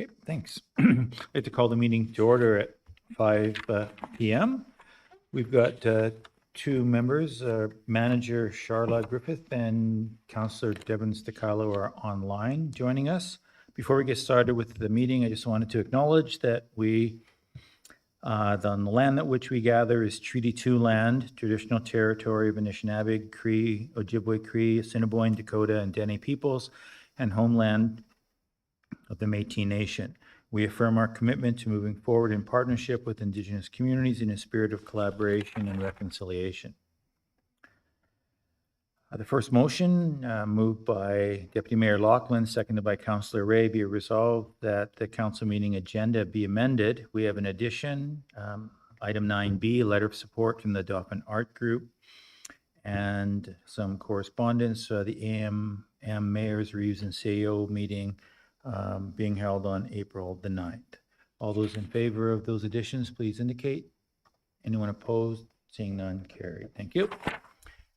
Okay, thanks. I'd like to call the meeting to order at 5 p.m. We've got two members, Manager Charlotte Griffith and Councillor Devin Sticalo are online joining us. Before we get started with the meeting, I just wanted to acknowledge that on the land that which we gather is Treaty 2 land, traditional territory of Anishinaabe, Cree, Ojibwe Cree, Assiniboine, Dakota, and Dene peoples, and homeland of the Métis Nation. We affirm our commitment to moving forward in partnership with Indigenous communities in a spirit of collaboration and reconciliation. The first motion, moved by Deputy Mayor Lachlan, seconded by Councillor Ray, be resolved that the council meeting agenda be amended. We have an addition, item 9B, a letter of support from the Dauphin Art Group, and some correspondence, the AMM Mayors Reeves and CEO meeting being held on April the 9th. All those in favor of those additions, please indicate. Anyone opposed? Seeing none, carried. Thank you.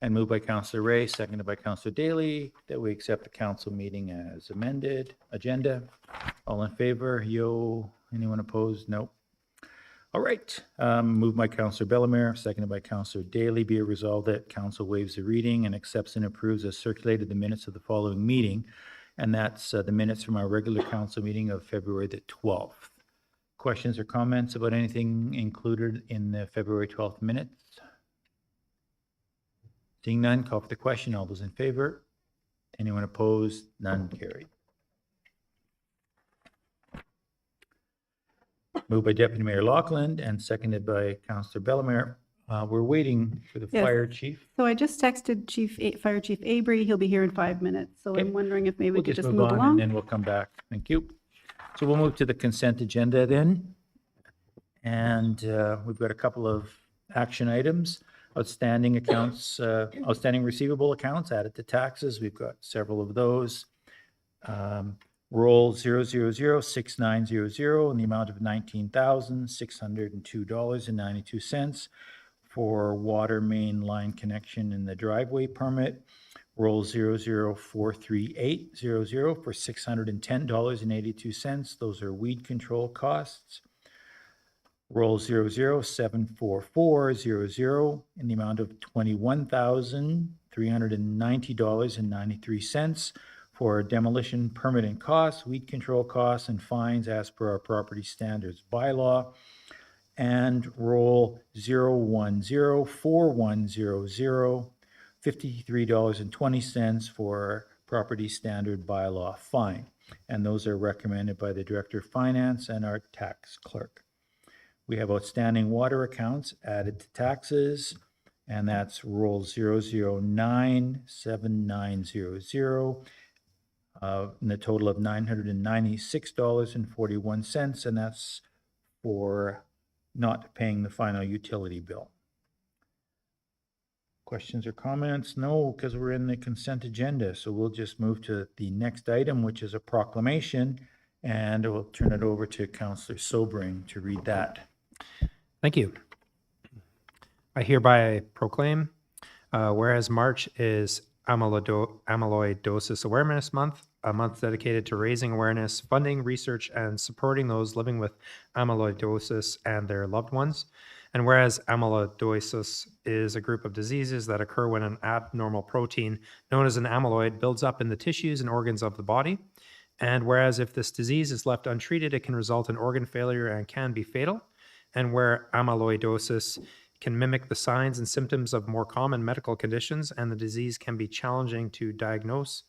And moved by Councillor Ray, seconded by Councillor Daly, that we accept the council meeting as amended. Agenda. All in favor? Yo. Anyone opposed? No. All right. Moved by Councillor Bellemare, seconded by Councillor Daly. Be it resolved that council waives the reading and accepts and approves as circulated the minutes of the following meeting. And that's the minutes from our regular council meeting of February the 12th. Questions or comments about anything included in the February 12th minutes? Seeing none, call for the question. All those in favor? Anyone opposed? None, carried. Moved by Deputy Mayor Lachlan and seconded by Councillor Bellemare. We're waiting for the fire chief. So I just texted Fire Chief Abry. He'll be here in 5 minutes. So Okay. I'm wondering if maybe we could just move on along. and then we'll come back. Thank you. So we'll move to the consent agenda then. And we've got a couple of action items. Outstanding accounts, outstanding receivable accounts added to taxes. We've got several of those. Roll 0006900 in the amount of $19,602.92 for water main line connection in the driveway permit. Roll 0043800 for $610.82. Those are weed control costs. Roll 0074400 in the amount of $21,390.93 for demolition permit and costs, weed control costs, and fines as per our property standards bylaw. And roll 0104100, $53.20 for property standard bylaw fine. And those are recommended by the Director of Finance and our tax clerk. We have outstanding water accounts added to taxes, and that's roll 0097900 in the total of $996.41, and that's for not paying the final utility bill. Questions or comments? No, because we're in the consent agenda, so we'll just move to the next item, which is a proclamation, and we'll turn it over to Councillor Sobring to read that. Thank you. I hereby proclaim, whereas March is Amyloidosis Awareness Month, a month dedicated to raising awareness, funding research, and supporting those living with amyloidosis and their loved ones. And whereas amyloidosis is a group of diseases that occur when an abnormal protein known as an amyloid builds up in the tissues and organs of the body. And whereas if this disease is left untreated, it can result in organ failure and can be fatal. And where amyloidosis can mimic the signs and symptoms of more common medical conditions, and the disease can be challenging to diagnose.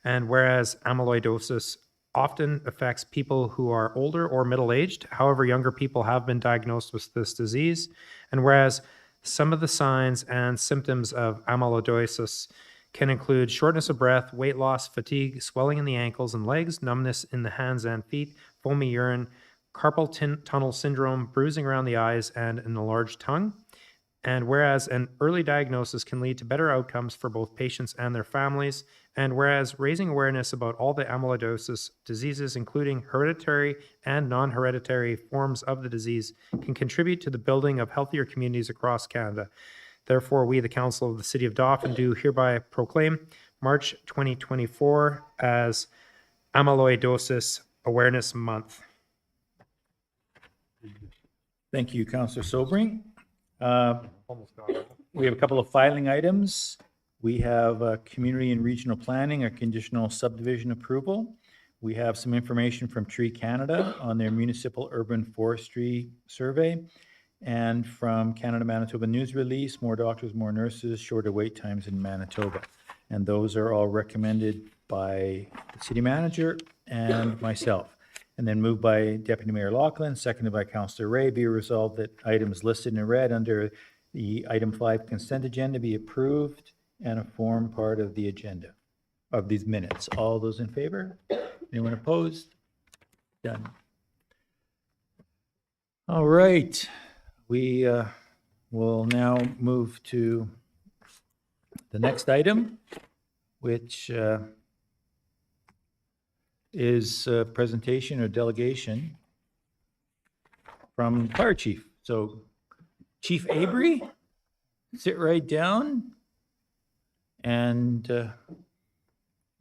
And whereas amyloidosis often affects people who are older or middle-aged, however, younger people have been diagnosed with this disease. And whereas some of the signs and symptoms of amyloidosis can include shortness of breath, weight loss, fatigue, swelling in the ankles and legs, numbness in the hands and feet, foamy urine, carpal tunnel syndrome, bruising around the eyes, and an enlarged tongue. And whereas an early diagnosis can lead to better outcomes for both patients and their families, and whereas raising awareness about all the amyloidosis diseases, including hereditary and non-hereditary forms of the disease, can contribute to the building of healthier communities across Canada. Therefore, we, the Council of the City of Dauphin, do hereby proclaim March 2024 as Amyloidosis Awareness Month. Thank you, Councillor Sobring. We have a couple of filing items. We have community and regional planning, a conditional subdivision approval. We have some information from Tree Canada on their municipal urban forestry survey. And from Canada Manitoba News Release, more doctors, more nurses, shorter wait times in Manitoba. And those are all recommended by the city manager and myself. And then moved by Deputy Mayor Lachlan, seconded by Councillor Ray, be resolved that items listed in red under the item 5 consent agenda be approved and form part of the agenda of these minutes. All those in favor? Anyone opposed? Done. All right. We will now move to the next item, which is a presentation or delegation from Fire Chief. So Chief Abry, sit right down and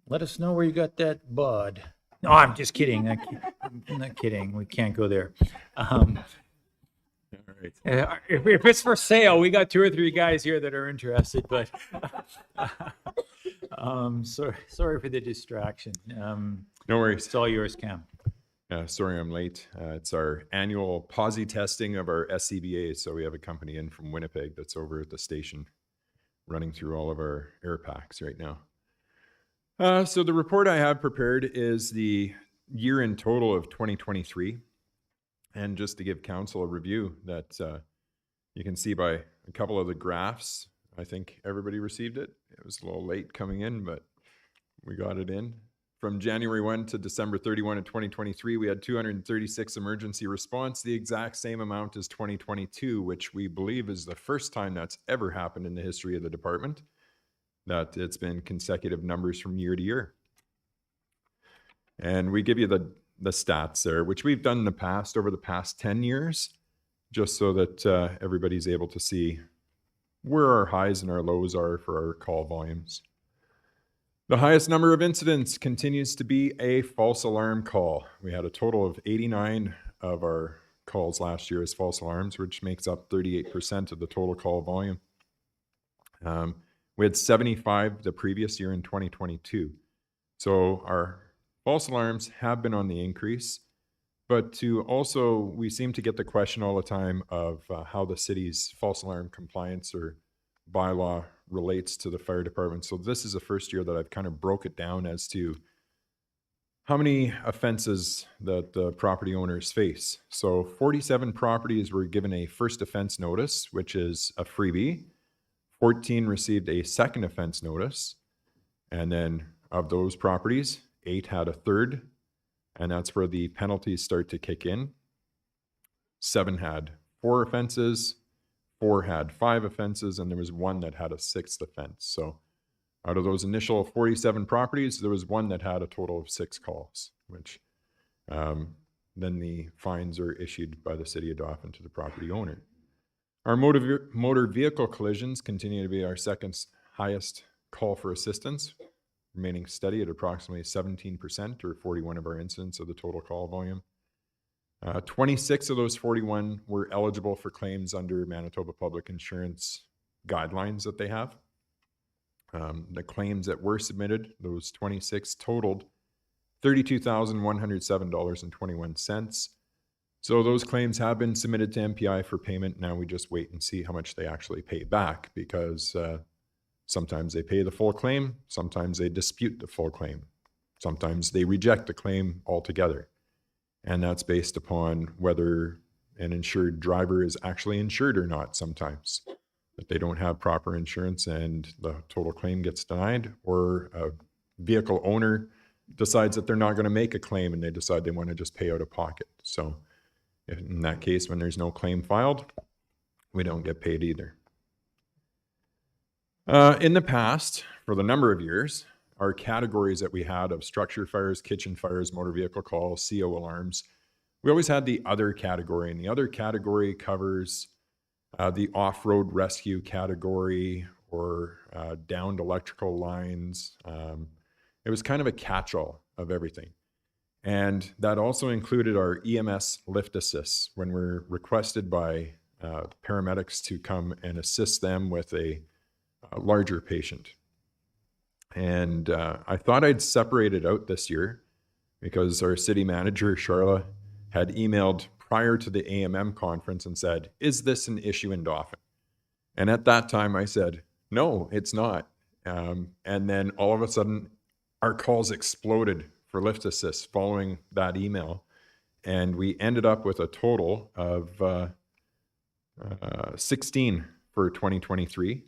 let us know where you got that bod. No, I'm just kidding. I'm not kidding. We can't go there. All right. If it's for sale, we got 2 or 3 guys here that are interested, but sorry for the distraction. No worries. It's all yours, Cam. Sorry I'm late. It's our annual posse testing of our SCBA. So we have a company in from Winnipeg that's over at the station running through all of our air packs right now. So the report I have prepared is the year in total of 2023. And just to give council a review that you can see by a couple of the graphs, I think everybody received it. It was a little late coming in, but we got it in. From January 1 to December 31 of 2023, we had 236 emergency response, the exact same amount as 2022, which we believe is the first time that's ever happened in the history of the department, that it's been consecutive numbers from year to year. And we give you the stats there, which we've done in the past over the past 10 years, just so that everybody's able to see where our highs and our lows are for our call volumes. The highest number of incidents continues to be a false alarm call. We had a total of 89 of our calls last year as false alarms, which makes up 38% of the total call volume. We had 75 the previous year in 2022. So our false alarms have been on the increase, but we seem to get the question all the time of how the city's false alarm compliance or bylaw relates to the fire department. So this is the first year that I've kind of broke it down as to how many offenses that the property owners face. So 47 properties were given a first offense notice, which is a freebie. 14 received a second offense notice. And then of those properties, 8 had a third, and that's where the penalties start to kick in. 7 had 4 offenses, 4 had 5 offenses, and there was 1 that had a 6th offense. So out of those initial 47 properties, there was 1 that had a total of 6 calls, which then the fines are issued by the city of Dauphin to the property owner. Our motor vehicle collisions continue to be our second highest call for assistance, remaining steady at approximately 17% or 41 of our incidents of the total call volume. 26 of those 41 were eligible for claims under Manitoba Public Insurance guidelines that they have. The claims that were submitted, those 26 totaled $32,107.21. So those claims have been submitted to MPI for payment. Now we just wait and see how much they actually pay back, because sometimes they pay the full claim, sometimes they dispute the full claim, sometimes they reject the claim altogether. And that's based upon whether an insured driver is actually insured or not sometimes. That they don't have proper insurance and the total claim gets denied, or a vehicle owner decides that they're not going to make a claim and they decide they want to just pay out of pocket. So in that case, when there's no claim filed, we don't get paid either. In the past, for the number of years, our categories that we had of structure fires, kitchen fires, motor vehicle calls, CO alarms, we always had the other category, and the other category covers the off-road rescue category or downed electrical lines. It was kind of a catch-all of everything. And that also included our EMS lift assists when we're requested by paramedics to come and assist them with a larger patient. And I thought I'd separate it out this year because our city manager, Charla, had emailed prior to the AMM conference and said, "Is this an issue in Dauphin?" And at that time I said, "No, it's not." And then all of a sudden, our calls exploded for lift assists following that email. And we ended up with a total of 16 for 2023.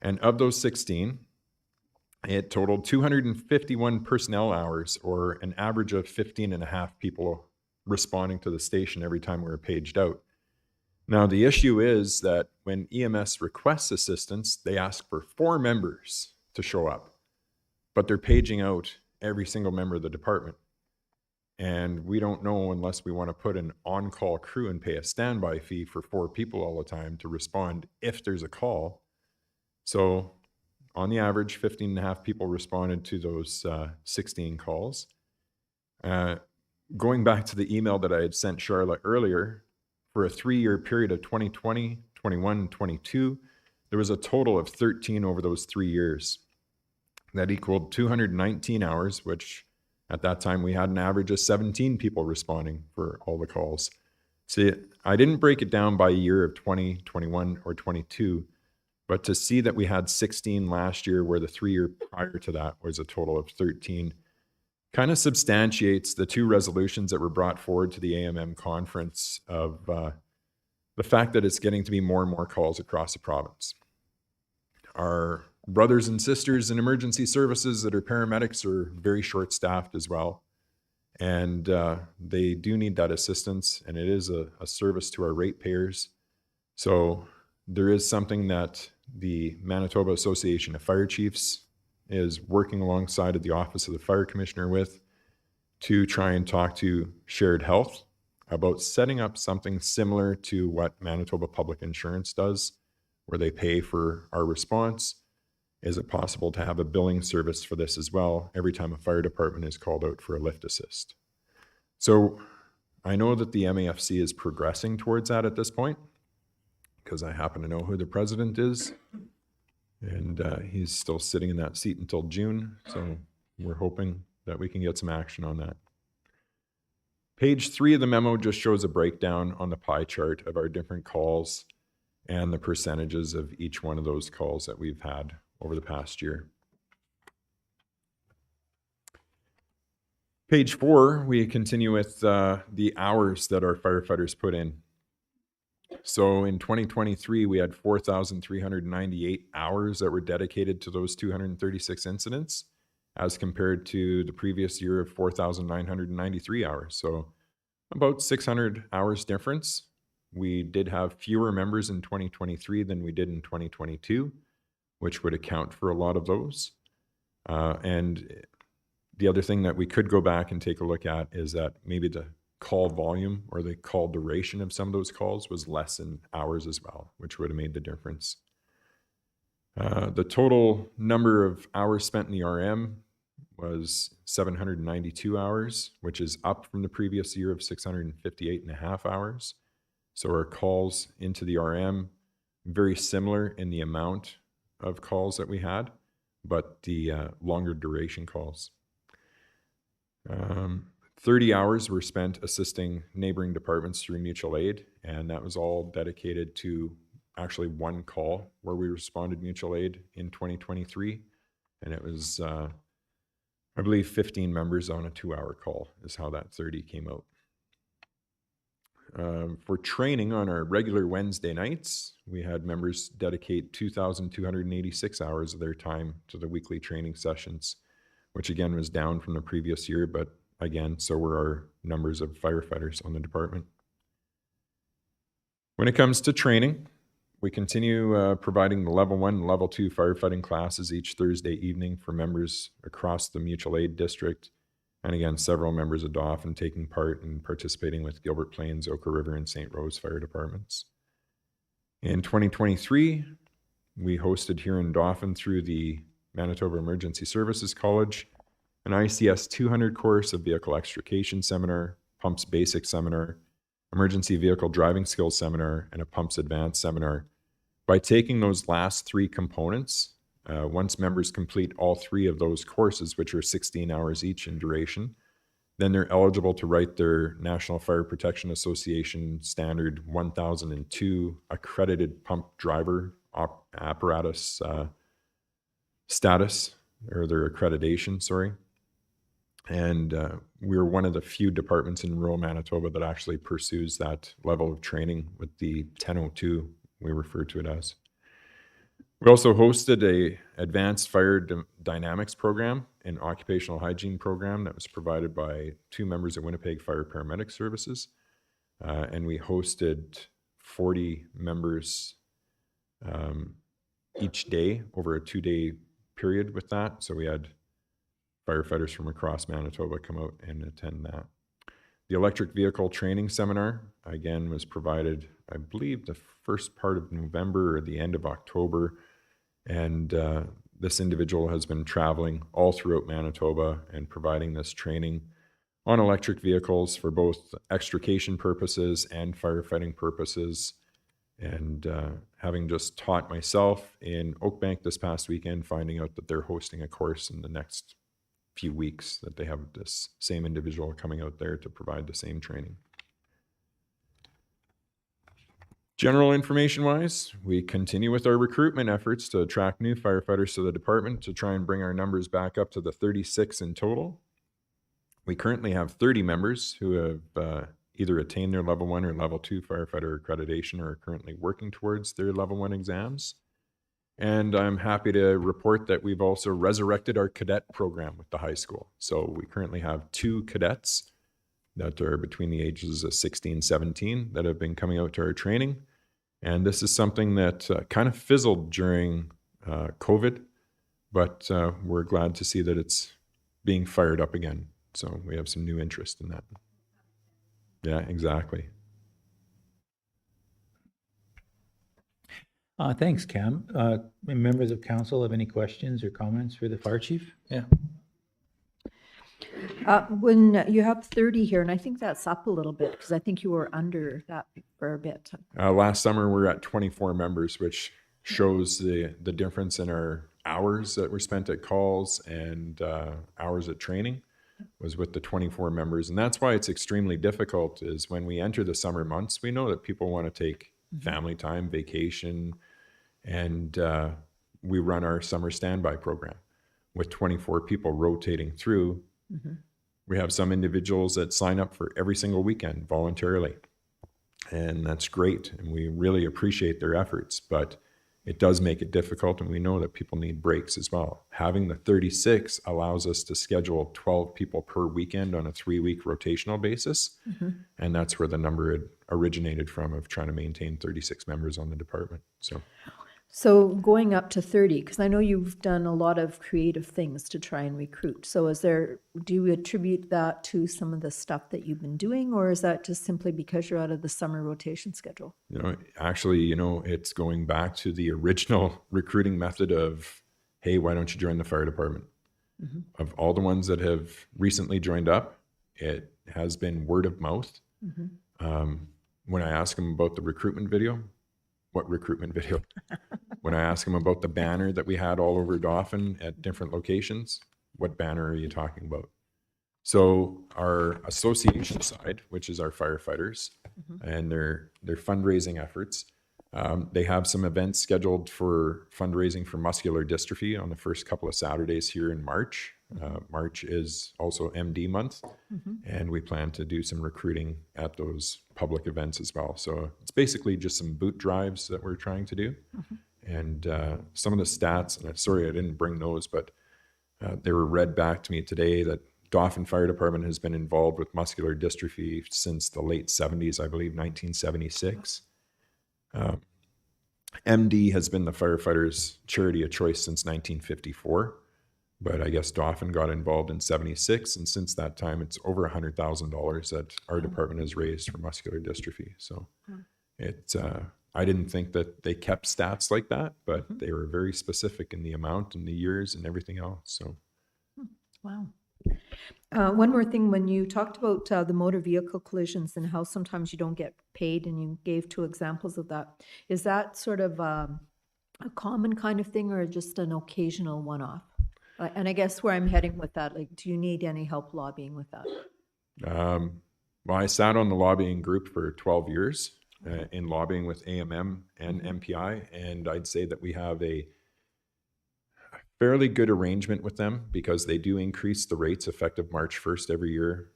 And of those 16, it totaled 251 personnel hours, or an average of 15 and a half people responding to the station every time we were paged out. Now, the issue is that when EMS requests assistance, they ask for 4 members to show up, but they're paging out every single member of the department. And we don't know unless we want to put an on-call crew and pay a standby fee for 4 people all the time to respond if there's a call. So on the average, 15 and a half people responded to those 16 calls. Going back to the email that I had sent Charlotte earlier, for a 3-year period of 2020, 21, 22, there was a total of 13 over those 3 years. That equaled 219 hours, which at that time we had an average of 17 people responding for all the calls. See, I didn't break it down by year of 20, 21, or 22, but to see that we had 16 last year where the 3-year prior to that was a total of 13 kind of substantiates the 2 resolutions that were brought forward to the AMM conference of the fact that it's getting to be more and more calls across the province. Our brothers and sisters in emergency services that are paramedics are very short-staffed as well. And they do need that assistance, and it is a service to our ratepayers. So there is something that the Manitoba Association of Fire Chiefs is working alongside of the Office of the Fire Commissioner with to try and talk to Shared Health about setting up something similar to what Manitoba Public Insurance does, where they pay for our response. Is it possible to have a billing service for this as well every time a fire department is called out for a lift assist? So I know that the MAFC is progressing towards that at this point because I happen to know who the president is. And he's still sitting in that seat until June. So we're hoping that we can get some action on that. Page 3 of the memo just shows a breakdown on the pie chart of our different calls and the percentages of each one of those calls that we've had over the past year. Page 4, we continue with the hours that our firefighters put in. So in 2023, we had 4,398 hours that were dedicated to those 236 incidents, as compared to the previous year of 4,993 hours. So about 600 hours difference. We did have fewer members in 2023 than we did in 2022, which would account for a lot of those. And the other thing that we could go back and take a look at is that maybe the call volume or the call duration of some of those calls was less in hours as well, which would have made the difference. The total number of hours spent in the RM was 792 hours, which is up from the previous year of 658 and a half hours. So our calls into the RM, very similar in the amount of calls that we had, but the longer duration calls. 30 hours were spent assisting neighboring departments through mutual aid, and that was all dedicated to actually one call where we responded mutual aid in 2023. And it was, I believe, 15 members on a 2-hour call is how that 30 came out. For training on our regular Wednesday nights, we had members dedicate 2,286 hours of their time to the weekly training sessions, which again was down from the previous year, but again, so were our numbers of firefighters on the department. When it comes to training, we continue providing the level 1 and level 2 firefighting classes each Thursday evening for members across the mutual aid district. And again, several members of Dauphin taking part and participating with Gilbert Plains, Oka River, and St. Rose fire departments. In 2023, we hosted here in Dauphin through the Manitoba Emergency Services College an ICS 200 course, a vehicle extrication seminar, pumps basic seminar, emergency vehicle driving skills seminar, and a pumps advanced seminar. By taking those last 3 components, once members complete all 3 of those courses, which are 16 hours each in duration, then they're eligible to write their National Fire Protection Association Standard 1002 accredited pump driver apparatus status, or their accreditation, sorry. And we're one of the few departments in rural Manitoba that actually pursues that level of training with the 1002, we refer to it as. We also hosted a advanced fire dynamics program, an occupational hygiene program that was provided by 2 members of Winnipeg Fire Paramedic Services. And we hosted 40 members each day over a 2-day period with that. So we had firefighters from across Manitoba come out and attend that. The electric vehicle training seminar, again, was provided, I believe, the first part of November or the end of October. And this individual has been traveling all throughout Manitoba and providing this training on electric vehicles for both extrication purposes and firefighting purposes. And having just taught myself in Oakbank this past weekend, finding out that they're hosting a course in the next few weeks, that they have this same individual coming out there to provide the same training. General information wise, we continue with our recruitment efforts to attract new firefighters to the department to try and bring our numbers back up to the 36 in total. We currently have 30 members who have either attained their level 1 or level 2 firefighter accreditation or are currently working towards their level 1 exams. And I'm happy to report that we've also resurrected our cadet program with the high school. So we currently have 2 cadets that are between the ages of 16 and 17 that have been coming out to our training. And this is something that kind of fizzled during COVID, but we're glad to see that it's being fired up again. So we have some new interest in that. Yeah, exactly. Thanks, Cam. Members of council have any questions or comments for the fire chief? Yeah. When you have 30 here, and I think that's up a little bit because I think you were under that for a bit. Last summer, we were at 24 members, which shows the difference in our hours that were spent at calls and hours at training was with the 24 members. And that's why it's extremely difficult is when we enter the summer months, we know that people want to take family time, vacation, and we run our summer standby program with 24 people rotating through. We have some individuals that sign up for every single weekend voluntarily, and that's great. And we really appreciate their efforts, but it does make it difficult. And we know that people need breaks as well. Having the 36 allows us to schedule 12 people per weekend on a 3-week rotational basis. And that's where the number had originated from, of trying to maintain 36 members on the department. So going up to 30, because I know you've done a lot of creative things to try and recruit. So do you attribute that to some of the stuff that you've been doing, or is that just simply because you're out of the summer rotation schedule? Actually, it's going back to the original recruiting method of, hey, why don't you join the fire department? Of all the ones that have recently joined up, it has been word of mouth. When I ask them about the recruitment video, what recruitment video? When I ask them about the banner that we had all over Dauphin at different locations, what banner are you talking about? So our association side, which is our firefighters and their fundraising efforts, they have some events scheduled for fundraising for muscular dystrophy on the first couple of Saturdays here in March. March is also MD month, and we plan to do some recruiting at those public events as well. So it's basically just some boot drives that we're trying to do. And some of the stats, and sorry I didn't bring those, but they were read back to me today that Dauphin Fire Department has been involved with muscular dystrophy since the late 70s, I believe 1976. MD has been the firefighters' charity of choice since 1954, but I guess Dauphin got involved in 76, and since that time it's over $100,000 that our department has raised for muscular dystrophy. So it's I didn't think that they kept stats like that, but they were very specific in the amount and the years and everything else. So Wow. One more thing, when you talked about the motor vehicle collisions and how sometimes you don't get paid, and you gave 2 examples of that, is that sort of a common kind of thing or just an occasional one-off? And I guess where I'm heading with that, like, do you need any help lobbying with that? Well, I sat on the lobbying group for 12 years in lobbying with AMM and MPI, and I'd say that we have a fairly good arrangement with them because they do increase the rates effective March 1st every year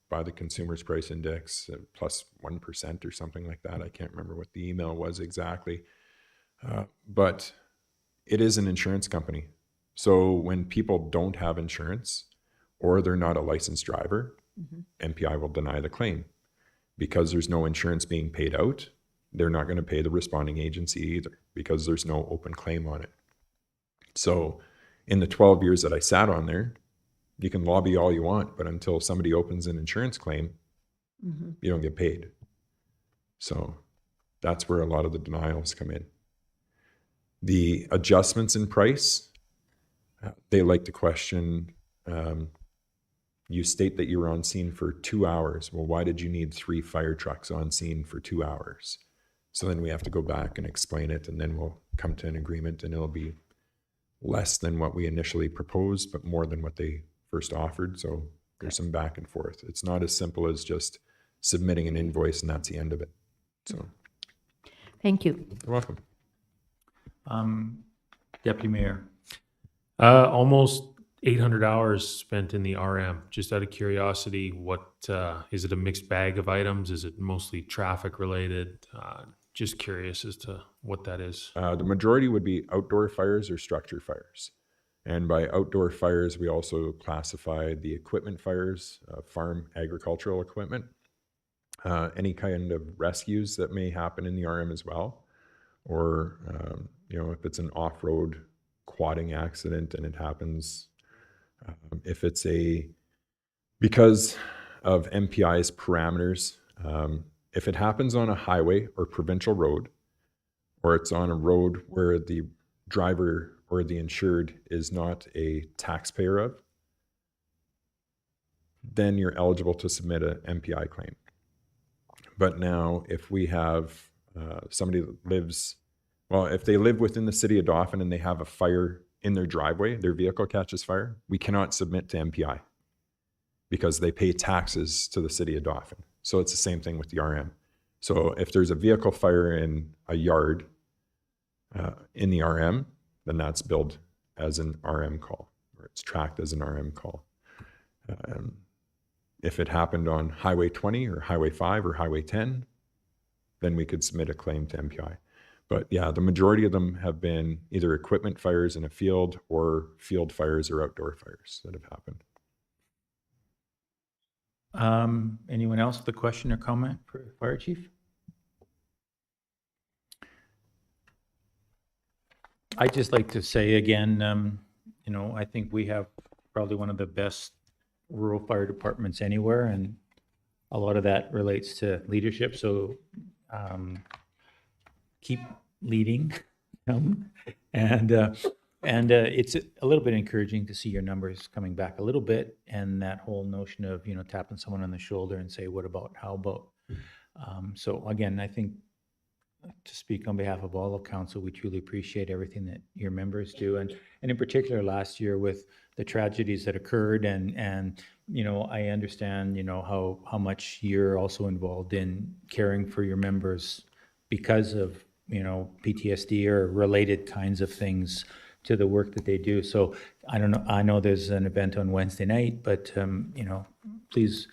by the Consumer's Price Index, plus 1% or something like that. I can't remember what the email was exactly. But it is an insurance company. So when people don't have insurance or they're not a licensed driver, MPI will deny the claim. Because there's no insurance being paid out, they're not going to pay the responding agency either because there's no open claim on it. So in the 12 years that I sat on there, you can lobby all you want, but until somebody opens an insurance claim, you don't get paid. So that's where a lot of the denials come in. The adjustments in price, they like to question, you state that you were on scene for 2 hours. Well, why did you need 3 fire trucks on scene for 2 hours? So then we have to go back and explain it, and then we'll come to an agreement, and it'll be less than what we initially proposed, but more than what they first offered. So there's some back and forth. It's not as simple as just submitting an invoice and that's the end of it. So Thank you. you're welcome. Deputy Mayor. Almost 800 hours spent in the RM. Just out of curiosity, what is it a mixed bag of items? Is it mostly traffic related? Just curious as to what that is. The majority would be outdoor fires or structure fires. And by outdoor fires, we also classify the equipment fires, farm agricultural equipment, any kind of rescues that may happen in the RM as well. Or, if it's an off-road quadding accident and it happens, if it's because of MPI's parameters, if it happens on a highway or provincial road, or it's on a road where the driver or the insured is not a taxpayer of, then you're eligible to submit an MPI claim. But now if we have somebody that lives, if they live within the city of Dauphin and they have a fire in their driveway, their vehicle catches fire, we cannot submit to MPI because they pay taxes to the city of Dauphin. So it's the same thing with the RM. So if there's a vehicle fire in a yard in the RM, then that's billed as an RM call, or it's tracked as an RM call. If it happened on Highway 20 or Highway 5 or Highway 10, then we could submit a claim to MPI. But yeah, the majority of them have been either equipment fires in a field or field fires or outdoor fires that have happened. Anyone else with a question or comment for Fire Chief? I'd just like to say again, I think we have probably one of the best rural fire departments anywhere, and a lot of that relates to leadership. So keep leading, and it's a little bit encouraging to see your numbers coming back a little bit, and that whole notion of tapping someone on the shoulder and say, "What about? How about?" So again, I think to speak on behalf of all of council, we truly appreciate everything that your members do, and in particular last year with the tragedies that occurred, and I understand how much you're also involved in caring for your members because of PTSD or related kinds of things to the work that they do. So I don't know. I know there's an event on Wednesday night, but please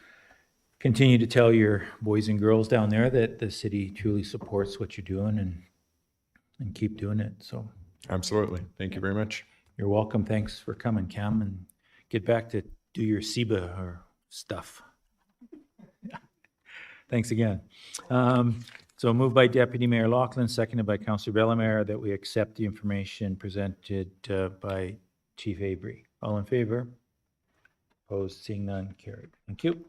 continue to tell your boys and girls down there that the city truly supports what you're doing, and keep doing it. So Absolutely. Thank you very much. you're welcome. Thanks for coming, Cam, and get back to do your SIBA or stuff. Thanks again. So moved by Deputy Mayor Loughlin, seconded by Councillor Bellemare, that we accept the information presented by Chief Abry. All in favor? Opposed? Seeing none, carried. Thank you.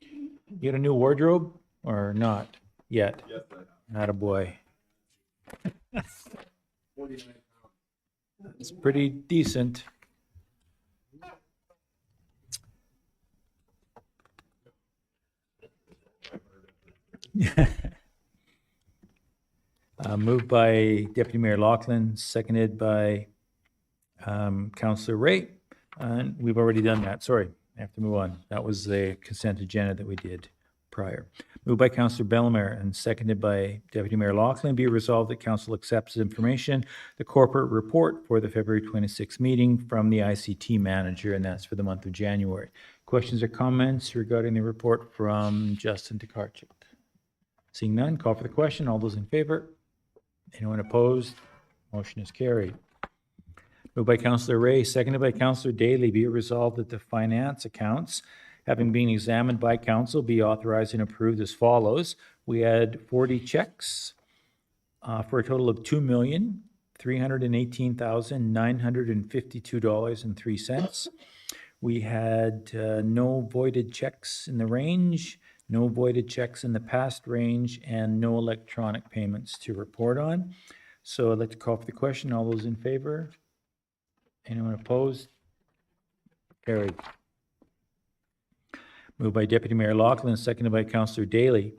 You get a new wardrobe or not yet? Yes, I have. Attaboy. It's pretty decent. Moved by Deputy Mayor Loughlin, seconded by Councillor Ray. And we've already done that. Sorry, I have to move on. That was the consent agenda that we did prior. Moved by Councillor Bellemare and seconded by Deputy Mayor Loughlin. Be resolved that Council accepts as information the corporate report for the February 26th meeting from the ICT manager, and that's for the month of January. Questions or comments regarding the report from Justin Tokarczuk? Seeing none, call for the question. All those in favor? Anyone opposed? Motion is carried. Moved by Councillor Ray, seconded by Councillor Daly. Be it resolved that the finance accounts, having been examined by council, be authorized and approved as follows. We had 40 checks for a total of $2,318,952.03. We had no voided checks in the range, no voided checks in the past range, and no electronic payments to report on. So I'd like to call for the question. All those in favor? Anyone opposed? Carried. Moved by Deputy Mayor Loughlin, seconded by Councillor Daly.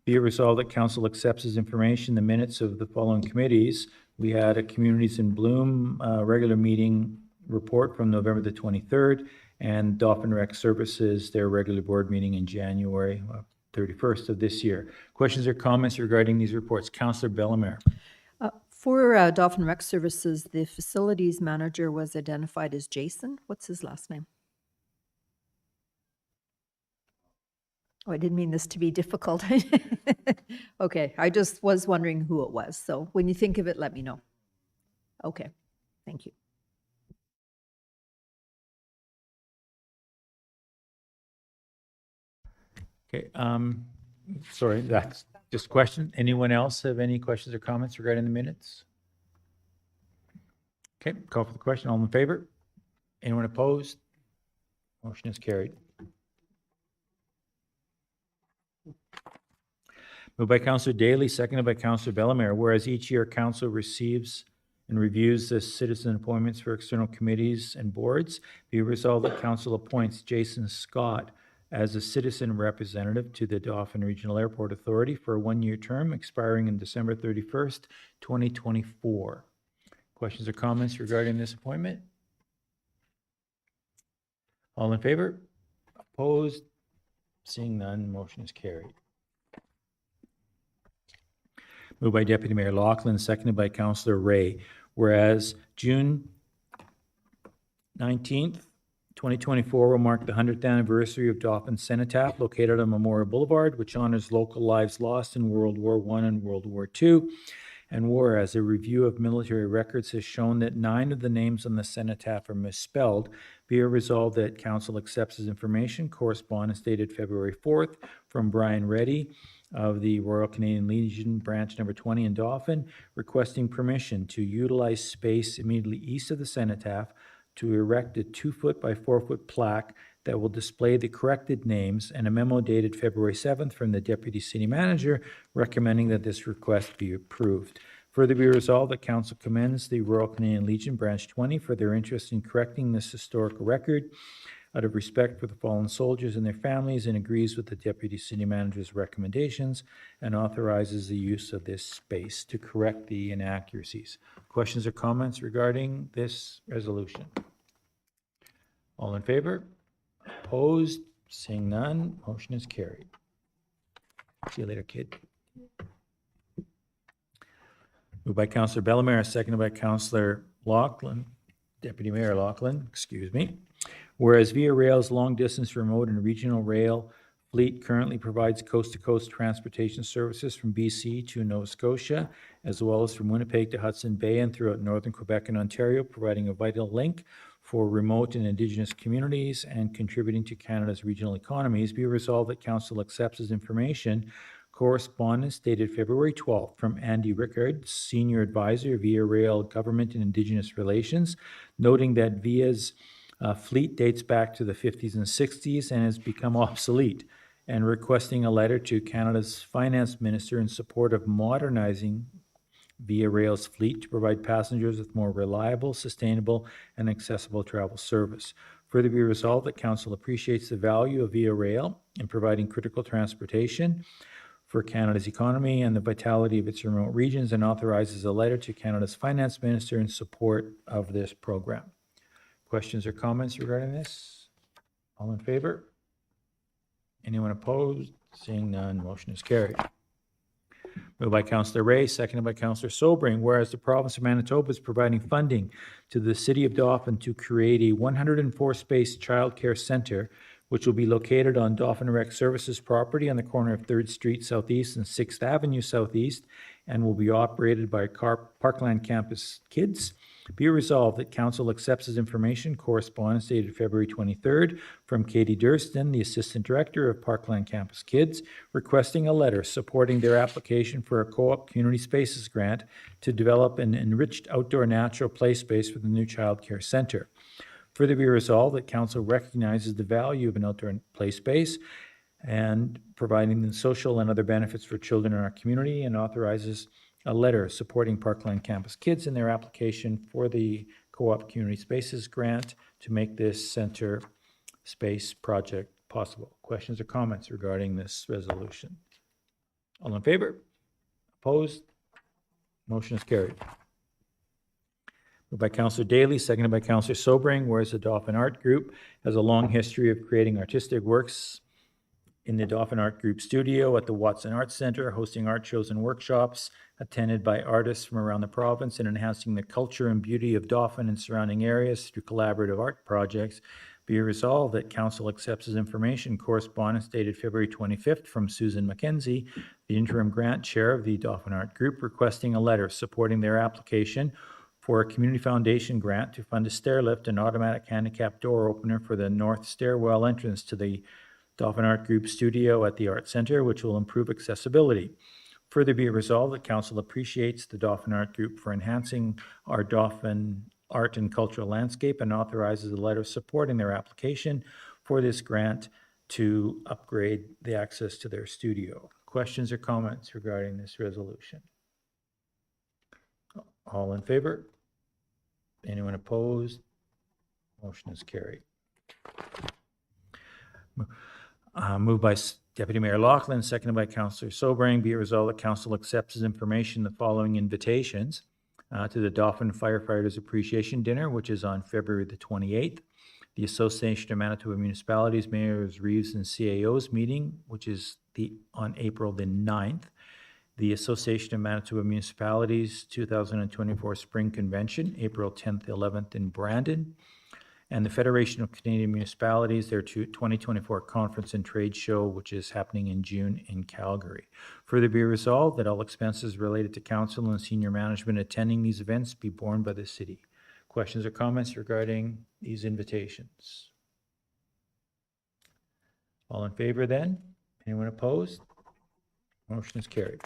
Be it resolved that council accepts as information the minutes of the following committees. We had a Communities in Bloom regular meeting report from November the 23rd, and Dauphin Rec Services, their regular board meeting in January 31st of this year. Questions or comments regarding these reports? Councillor Bellemare. For Dauphin Rec Services, the facilities manager was identified as Jason. What's his last name? Oh, I didn't mean this to be difficult. Okay, I just was wondering who it was. So when you think of it, let me know. Okay, thank you. Okay, sorry, that's just a question. Anyone else have any questions or comments regarding the minutes? Okay, call for the question. All in favor? Anyone opposed? Motion is carried. Moved by Councillor Daly, seconded by Councillor Bellemare. Whereas each year council receives and reviews the citizen appointments for external committees and boards, be resolved that council appoints Jason Scott as a citizen representative to the Dauphin Regional Airport Authority for a one-year term expiring in December 31st, 2024. Questions or comments regarding this appointment? All in favor? Opposed? Seeing none, motion is carried. Moved by Deputy Mayor Loughlin, seconded by Councillor Ray. Whereas June 19th, 2024 will mark the 100th anniversary of Dauphin Cenotaph, located on Memorial Boulevard, which honors local lives lost in World War I and World War II. And whereas a review of military records has shown that 9 of the names on the cenotaph are misspelled, be it resolved that council accepts as information correspondence dated February 4th from Brian Reddy of the Royal Canadian Legion Branch Number 20 in Dauphin, requesting permission to utilize space immediately east of the cenotaph to erect a 2-foot by 4-foot plaque that will display the corrected names, and a memo dated February 7th from the Deputy City Manager recommending that this request be approved. Further be resolved that council commends the Royal Canadian Legion Branch 20 for their interest in correcting this historical record out of respect for the fallen soldiers and their families, and agrees with the Deputy City Manager's recommendations and authorizes the use of this space to correct the inaccuracies. Questions or comments regarding this resolution? All in favor? Opposed? Seeing none, motion is carried. See you later, kid. Moved by Councillor Bellemare, seconded by Councillor Loughlin, Deputy Mayor Loughlin, excuse me. Whereas Via Rail's long-distance remote and regional rail fleet currently provides coast-to-coast transportation services from BC to Nova Scotia, as well as from Winnipeg to Hudson Bay and throughout northern Quebec and Ontario, providing a vital link for remote and Indigenous communities and contributing to Canada's regional economies, be resolved that council accepts as information correspondence dated February 12th from Andy Rickard, Senior Advisor, Via Rail Government and Indigenous Relations, noting that Via's fleet dates back to the 50s and 60s and has become obsolete, and requesting a letter to Canada's Finance Minister in support of modernizing Via Rail's fleet to provide passengers with more reliable, sustainable, and accessible travel service. Further be resolved that council appreciates the value of Via Rail in providing critical transportation for Canada's economy and the vitality of its remote regions, and authorizes a letter to Canada's finance minister in support of this program. Questions or comments regarding this? All in favor? Anyone opposed? Seeing none, motion is carried. Moved by Councillor Ray, seconded by Councillor Sobering, whereas the province of Manitoba is providing funding to the city of Dauphin to create a 104-space childcare centre, which will be located on Dauphin Rec Services property on the corner of 3rd Street Southeast and 6th Avenue Southeast, and will be operated by Parkland Campus Kids. Be it resolved that Council accepts as information correspondence dated February 23rd from Katie Durston, the Assistant Director of Parkland Campus Kids, requesting a letter supporting their application for a co-op community spaces grant to develop an enriched outdoor natural play space for the new child care centre. Further be resolved that Council recognizes the value of an outdoor play space and providing the social and other benefits for children in our community, and authorizes a letter supporting Parkland Campus Kids in their application for the Co-op Community Spaces Grant to make this center space project possible. Questions or comments regarding this resolution? All in favor? Opposed? Motion is carried. Moved by Councillor Daly, seconded by Councillor Sobering, whereas the Dauphin Art Group has a long history of creating artistic works in the Dauphin Art Group studio at the Watson Arts Centre, hosting art shows and workshops attended by artists from around the province, and enhancing the culture and beauty of Dauphin and surrounding areas through collaborative art projects. Be it resolved that Council accepts as information correspondence dated February 25th from Susan McKenzie, the interim grant chair of the Dauphin Art Group, requesting a letter supporting their application for a community foundation grant to fund a stair lift and automatic handicap door opener for the north stairwell entrance to the Dauphin Art Group studio at the Art Centre, which will improve accessibility. Further be it resolved that Council appreciates the Dauphin Art Group for enhancing our Dauphin art and cultural landscape, and authorizes a letter supporting their application for this grant to upgrade the access to their studio. Questions or comments regarding this resolution? All in favor? Anyone opposed? Motion is carried. Moved by Deputy Mayor Loughlin, seconded by Councillor Sobering. Be it resolved that Council accepts as information the following invitations to the Dauphin Firefighters Appreciation Dinner, which is on February the 28th. The Association of Manitoba Municipalities, Mayors, Reeves, and CAOs meeting, which is on April the 9th. The Association of Manitoba Municipalities 2024 Spring Convention, April 10th, 11th in Brandon. And the Federation of Canadian Municipalities, their 2024 Conference and Trade Show, which is happening in June in Calgary. Further be resolved that all expenses related to council and senior management attending these events be borne by the city. Questions or comments regarding these invitations? All in favor then? Anyone opposed? Motion is carried.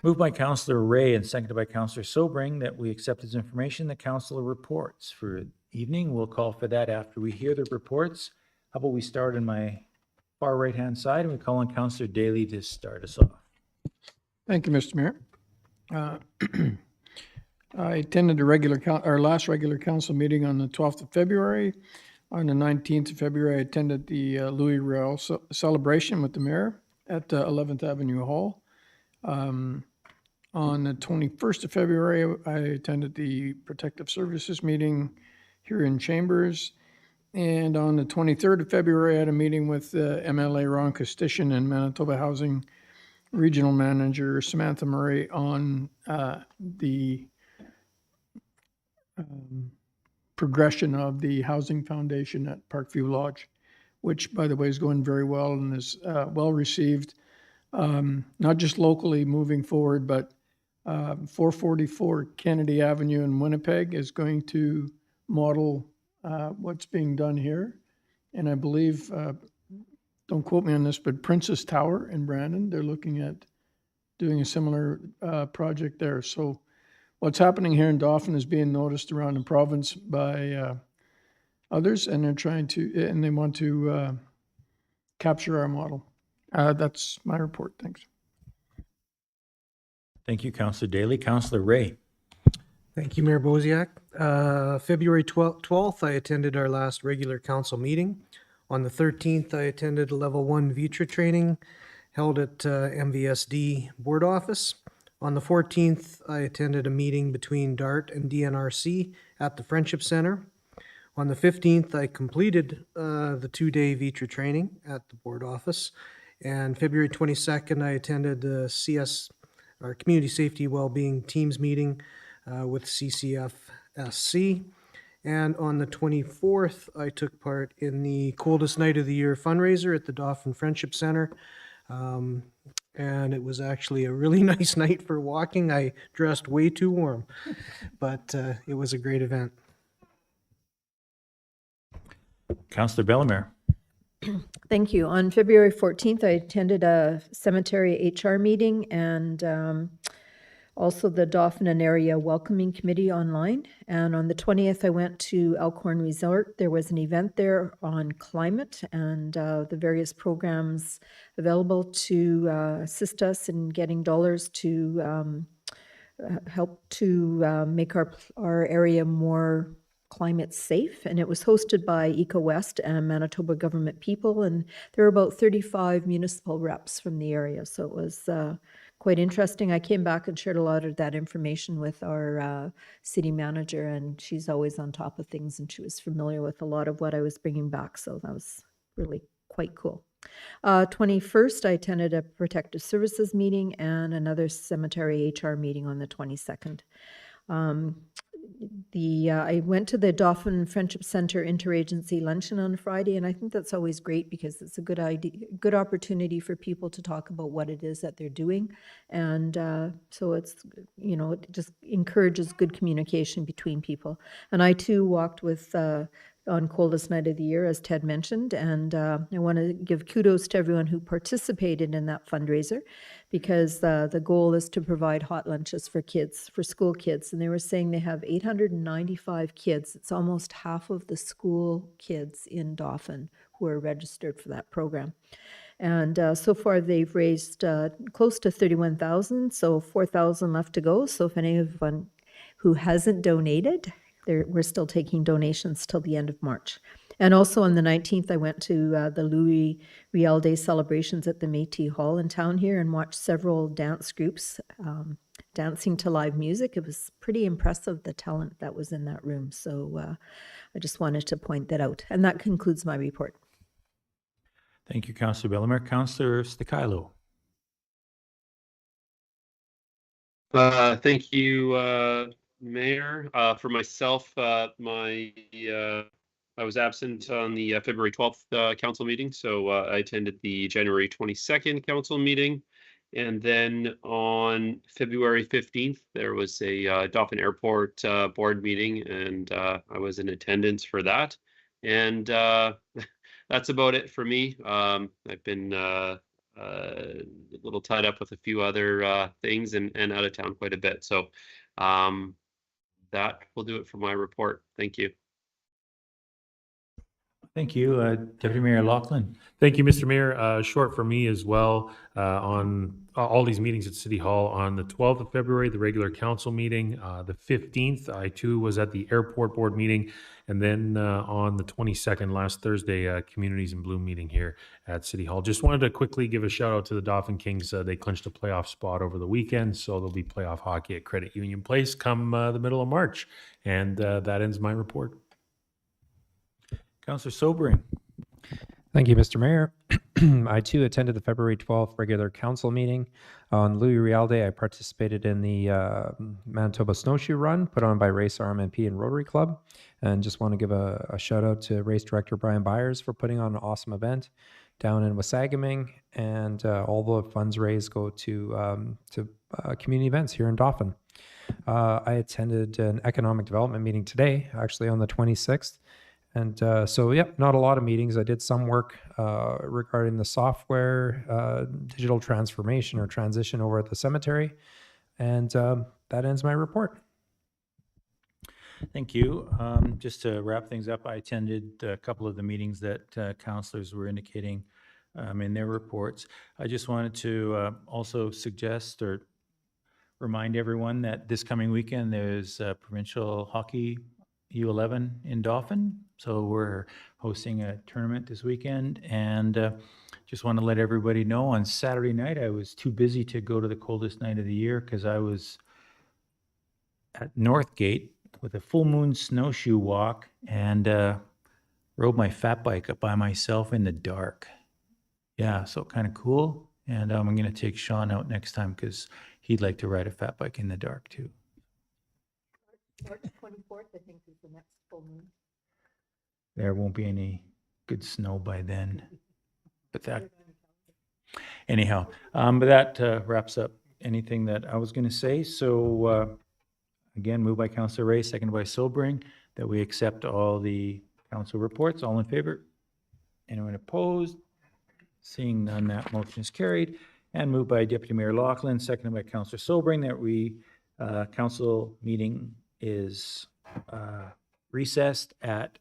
Moved by Councillor Ray and seconded by Councillor Sobering that we accept as information the councillor reports for evening. We'll call for that after we hear the reports. How about we start on my far right-hand side, and we call on Councillor Daly to start us off. Thank you, Mr. Mayor. I attended our last regular council meeting on the 12th of February. On the 19th of February, I attended the Louis Riel celebration with the mayor at 11th Avenue Hall. On the 21st of February, I attended the Protective Services meeting here in Chambers. And on the 23rd of February, I had a meeting with MLA Ron Costician and Manitoba Housing Regional Manager Samantha Murray on the progression of the Housing Foundation at Parkview Lodge, which, by the way, is going very well and is well received, not just locally moving forward, but 444 Kennedy Avenue in Winnipeg is going to model what's being done here. And I believe, don't quote me on this, but Princess Tower in Brandon, they're looking at doing a similar project there. So what's happening here in Dauphin is being noticed around the province by others, and they're trying to, and they want to capture our model. That's my report. Thanks. Thank you, Councillor Daly. Councillor Ray. Thank you, Mayor Bosiak. February 12th, I attended our last regular council meeting. On the 13th, I attended a level 1 Vitra training held at MVSD board office. On the 14th, I attended a meeting between DART and DNRC at the Friendship Center. On the 15th, I completed the 2-day Vitra training at the board office. And February 22nd, I attended the our Community Safety Wellbeing Teams meeting with CCFSC. And on the 24th, I took part in the coldest night of the year fundraiser at the Dauphin Friendship Center. And it was actually a really nice night for walking. I dressed way too warm, but it was a great event. Councillor Bellemare. Thank you. On February 14th, I attended a cemetery HR meeting and also the Dauphin and Area Welcoming Committee online. And on the 20th, I went to Elkhorn Resort. There was an event there on climate and the various programs available to assist us in getting dollars to help to make our area more climate safe. And it was hosted by Eco West and Manitoba Government People. And there were about 35 municipal reps from the area. So it was quite interesting. I came back and shared a lot of that information with our city manager, and she's always on top of things, and she was familiar with a lot of what I was bringing back. So that was really quite cool. 21st, I attended a protective services meeting and another cemetery HR meeting on the 22nd. I went to the Dauphin Friendship Center Interagency Luncheon on Friday, and I think that's always great because it's a good opportunity for people to talk about what it is that they're doing. And so it's, it just encourages good communication between people. And I too walked with on coldest night of the year, as Ted mentioned, and I want to give kudos to everyone who participated in that fundraiser, because the goal is to provide hot lunches for kids, for school kids, and they were saying they have 895 kids. It's almost half of the school kids in Dauphin who are registered for that program. And so far they've raised close to 31,000, so 4,000 left to go. So if anyone who hasn't donated, we're still taking donations till the end of March. And also on the 19th, I went to the Louis Riel Day celebrations at the Métis Hall in town here and watched several dance groups dancing to live music. It was pretty impressive, the talent that was in that room. So I just wanted to point that out. And that concludes my report. Thank you, Councillor Bellemare. Councillor Stikilo. Thank you, Mayor. For myself, I was absent on the February 12th council meeting, so I attended the January 22nd council meeting. And then on February 15th, there was a Dauphin Airport board meeting, and I was in attendance for that. And that's about it for me. I've been a little tied up with a few other things and out of town quite a bit. So that will do it for my report. Thank you. Thank you. Deputy Mayor Laughlin. Thank you, Mr. Mayor. Short for me as well, on all these meetings at City Hall. On the 12th of February, the regular council meeting. The 15th, I too was at the airport board meeting. And then on the 22nd, last Thursday, Communities in Bloom meeting here at City Hall. Just wanted to quickly give a shout out to the Dauphin Kings. They clinched a playoff spot over the weekend, so there'll be playoff hockey at Credit Union Place come the middle of March. And that ends my report. Councillor Sobering. Thank you, Mr. Mayor. I too attended the February 12th regular council meeting. On Louis Riel Day, I participated in the Manitoba Snowshoe Run put on by Race RMNP and Rotary Club. And just want to give a shout out to Race Director Brian Byers for putting on an awesome event down in Wasagaming. And all the funds raised go to community events here in Dauphin. I attended an economic development meeting today, actually on the 26th. And so, yep, not a lot of meetings. I did some work regarding the software, digital transformation or transition over at the cemetery. And that ends my report. Thank you. Just to wrap things up, I attended a couple of the meetings that councillors were indicating in their reports. I just wanted to also suggest or remind everyone that this coming weekend there's provincial hockey U11 in Dauphin. So we're hosting a tournament this weekend, and just want to let everybody know on Saturday night, I was too busy to go to the coldest night of the year because I was at Northgate with a full moon snowshoe walk and rode my fat bike up by myself in the dark. Yeah, so kind of cool. And I'm going to take Sean out next time because he'd like to ride a fat bike in the dark too. March 24th, I think, is the next full moon. There won't be any good snow by then. But that, anyhow, but that wraps up anything that I was going to say. So again, moved by Councillor Ray, seconded by Sobering, that we accept all the council reports. All in favor? Anyone opposed? Seeing none, that motion is carried. And moved by Deputy Mayor Loughlin, seconded by Councillor Sobering, that we, council meeting is recessed at